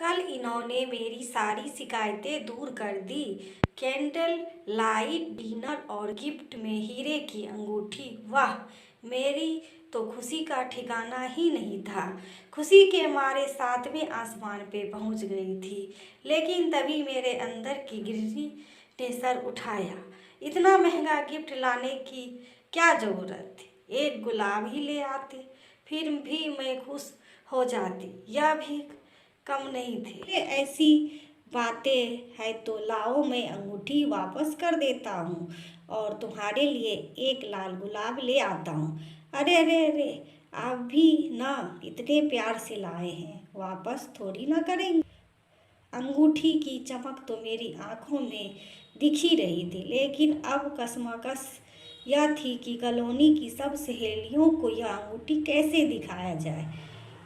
कल इन्होंने मेरी सारी शिकायतें दूर कर दी। कैंडल लाइट डिनर और गिफ्ट में हीरे की अंगूठी। वाह, मेरी तो खुशी का ठिकाना ही नहीं था। खुशी के मारे सातवें आसमान पे पहुंच गई थी। लेकिन तभी मेरे अंदर की गिरनी ने सर उठाया। इतना महंगा गिफ्ट लाने की क्या जरूरत थी? एक गुलाब ही ले आते, फिर भी मैं खुश हो जाती। यह भी कम नहीं थे। ऐसी बातें है तो लाओ, मैं अंगूठी वापस कर देता हूँ और तुम्हारे लिए एक लाल गुलाब ले आता हूँ। अरे अरे अरे, आप भी ना इतने प्यार से लाए हैं, वापस थोड़ी ना करेंगे। अंगूठी की चमक तो मेरी आंखों में दिख ही रही थी, लेकिन अब कशमकश यह थी कि कॉलोनी की सब सहेलियों को यह अंगूठी कैसे दिखाया जाए।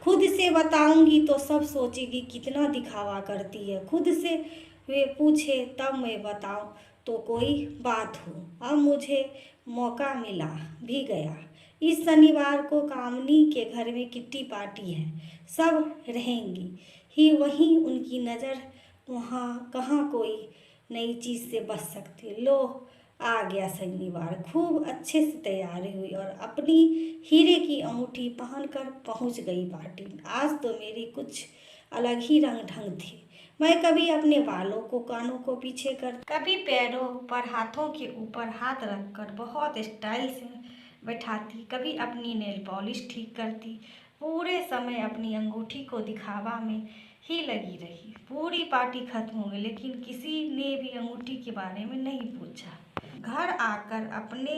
खुद से बताऊंगी तो सब सोचेगी कितना दिखावा करती है। खुद से वे पूछे तब मैं बताऊं तो कोई बात हो। अब मुझे मौका मिला भी गया। इस शनिवार को कामनी के घर में किट्टी पार्टी है, सब रहेंगी ही वहीं। उनकी नज़र वहाँ कहाँ कोई नई चीज़ से बच सकती। लो, आ गया शनिवार। खूब अच्छे से तैयारी हुई और अपनी हीरे की अंगूठी पहनकर पहुंच गई पार्टी में। आज तो मेरी कुछ अलग ही रंग ढंग थे। मैं कभी अपने बालों को कानों को पीछे कर, कभी पैरों पर हाथों के ऊपर हाथ रखकर बहुत स्टाइल से बैठाती, कभी अपनी नेल पॉलिश ठीक करती। पूरे समय अपनी अंगूठी को दिखावा में ही लगी रही। पूरी पार्टी खत्म हो गई, लेकिन किसी ने भी अंगूठी के बारे में नहीं पूछा। घर आकर अपने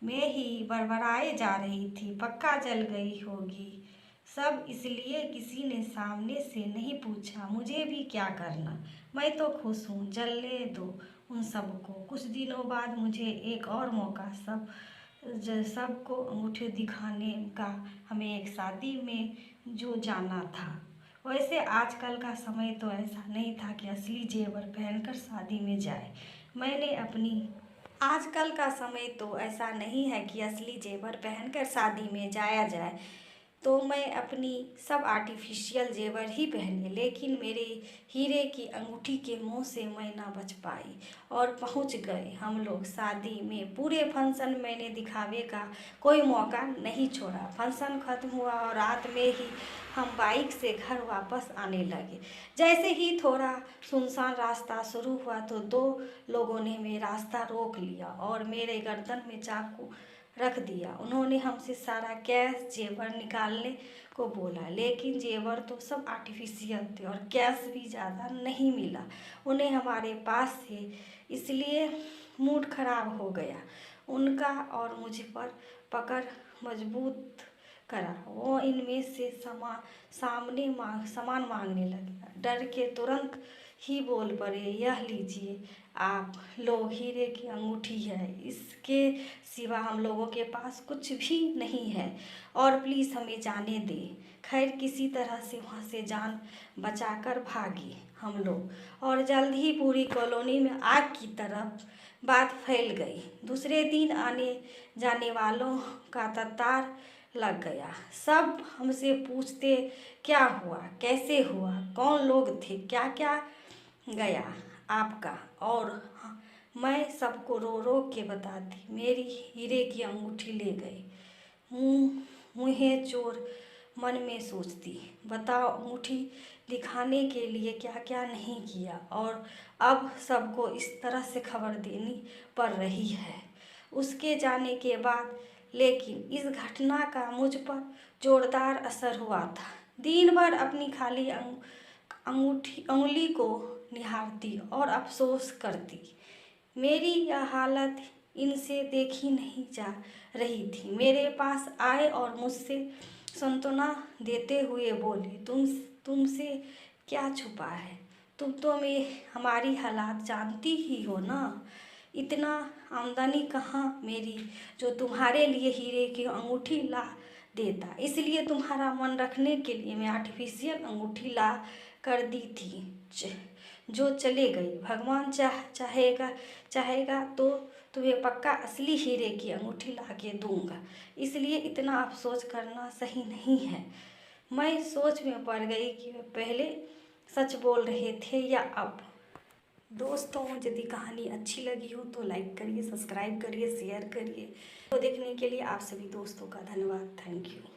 में ही बड़बड़ाए जा रही थी। पक्का जल गई होगी सब, इसलिए किसी ने सामने से नहीं पूछा मुझे भी क्या करना। मैं तो खुश हूँ, जलने दो उन सबको। कुछ दिनों बाद मुझे एक और मौका सबको अंगूठी दिखाने का। हमें एक शादी में जो जाना था। वैसे आजकल का समय तो ऐसा नहीं था कि असली जेवर पहनकर शादी में जाए। मैंने अपनी आजकल का समय तो ऐसा नहीं है कि असली जेवर पहनकर शादी में जाया जाए, तो मैं अपनी सब आर्टिफिशियल जेवर ही पहने। लेकिन मेरे हीरे की अंगूठी के मुंह से मैं ना बच पाई और पहुंच गए हम लोग शादी में। पूरे फंक्शन मैंने दिखावे का कोई मौका नहीं छोड़ा। फंक्शन खत्म हुआ और रात में ही हम बाइक से घर वापस आने लगे। जैसे ही थोड़ा सुनसान रास्ता शुरू हुआ तो दो लोगों ने मेरा रास्ता रोक लिया और मेरे गर्दन में चाकू रख दिया। उन्होंने हमसे सारा कैश जेवर निकालने को बोला, लेकिन जेवर तो सब आर्टिफिशियल थे और कैश भी ज़्यादा नहीं मिला उन्हें हमारे पास से। इसलिए मूड खराब हो गया उनका और मुझ पर पकड़ मजबूत करा। वो इनमें से सामान मांगने लगे। डर के तुरंत ही बोल पड़े, यह लीजिए आप लोग, हीरे की अंगूठी है, इसके सिवा हम लोगों के पास कुछ भी नहीं है और प्लीज़ हमें जाने दें। खैर किसी तरह से वहाँ से जान बचाकर भागे हम लोग और जल्द ही पूरी कॉलोनी में आग की तरफ बात फैल गई। दूसरे दिन आने जाने वालों का तांता लग गया। सब हमसे पूछते क्या हुआ, कैसे हुआ, कौन लोग थे, क्या क्या गया आपका। और मैं सबको रो रो के बताती मेरी हीरे की अंगूठी ले गए। मुँहे चोर मन में सोचती, बताओ अंगूठी दिखाने के लिए क्या क्या नहीं किया और अब सबको इस तरह से खबर देनी पड़ रही है उसके जाने के बाद। लेकिन इस घटना का मुझ पर जोरदार असर हुआ था। दिन भर अपनी खाली अंगुली को निहारती और अफसोस करती। मेरी यह हालत इनसे देखी नहीं जा रही थी। मेरे पास आए और मुझसे सांत्वना देते हुए बोले, तुमसे क्या छुपा है, तुम तो हमारी हालात जानती ही हो ना। इतना आमदनी कहाँ मेरी जो तुम्हारे लिए हीरे की अंगूठी ला देता। इसलिए तुम्हारा मन रखने के लिए मैं आर्टिफिशियल अंगूठी ला कर दी थी जो चले गई। भगवान चाहेगा तो तुम्हें पक्का असली हीरे की अंगूठी ला के दूंगा। इसलिए इतना अफसोस करना सही नहीं है। मैं सोच में पड़ गई कि पहले सच बोल रहे थे या अब? दोस्तों, यदि कहानी अच्छी लगी हो तो लाइक करिए, सब्सक्राइब करिए, शेयर करिए। तो देखने के लिए आप सभी दोस्तों का धन्यवाद। Thank you.